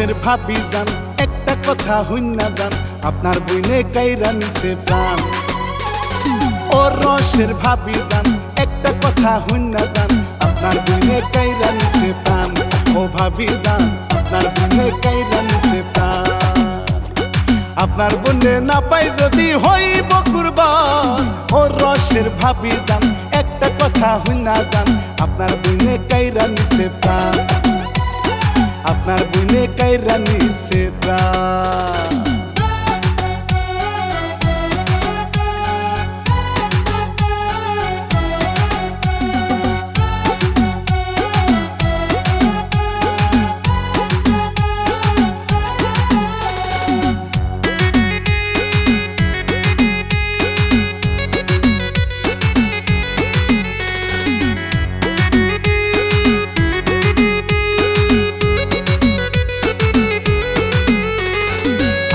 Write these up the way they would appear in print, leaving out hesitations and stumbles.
রসের ভাবি যান একটা কথা হইনা যান আপনার বইনে কাইরা নিছে প্রাণ। ও রসের ভাবি যান একটা কথা হইনা যান আপনার বইনে কাইরা নিছে প্রাণ। ও ভাবি যান আপনার বইনে কাইরা নিছে প্রাণ। আপনার বনে না পাই যদি হইব কুরবান। ও রসের ভাবি যান একটা কথা হইনা যান আপনার বইনে কাইরা নিছে প্রাণ। আপনার বইনে কাইরা নিছে প্রাণ।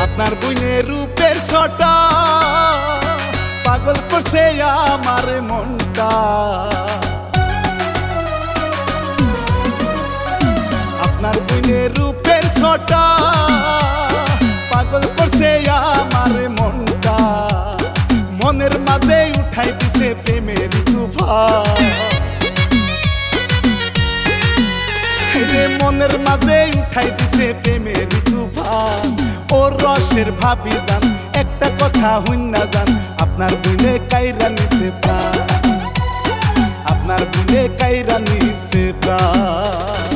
আপনার বইনে রূপের ছটা পাগল করছে আমার মনটা। আপনার বইনে রূপের ছটা পাগল করছে আমার মনটা। মনের মাঝে উঠাই দিছে প্রেমের তুফান। মনের মাঝে উঠাই দিছে প্রেমের তুফান। ও রসের ভাবি যান একটা কথা হইনা যান আপনার বইনে কাইরা নিছে প্রাণ। আপনার বইনে কাইরা নিছে প্রাণ।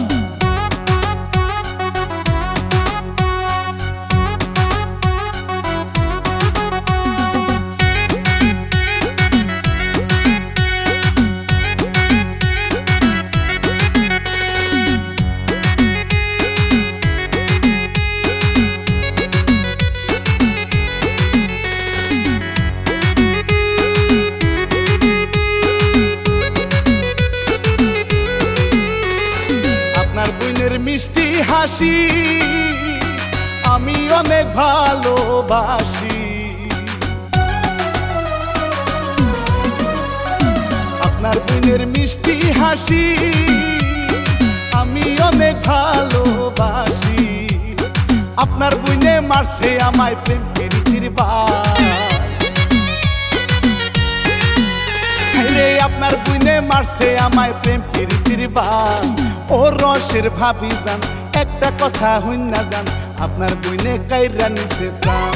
মিষ্টি হাসি আমি অনেক ভালোবাসি। আপনার বোনের মিষ্টি হাসি আমি অনেক ভালোবাসি। আপনার বোনে মারছে আমায় প্রেম প্রীতির বান। আপনার বোনে মারছে আমায় প্রেম প্রীতির বান। ও রসের ভাবি যান একটা কথা হইনা যান আপনার বইনে কাইরা নিছে প্রাণ।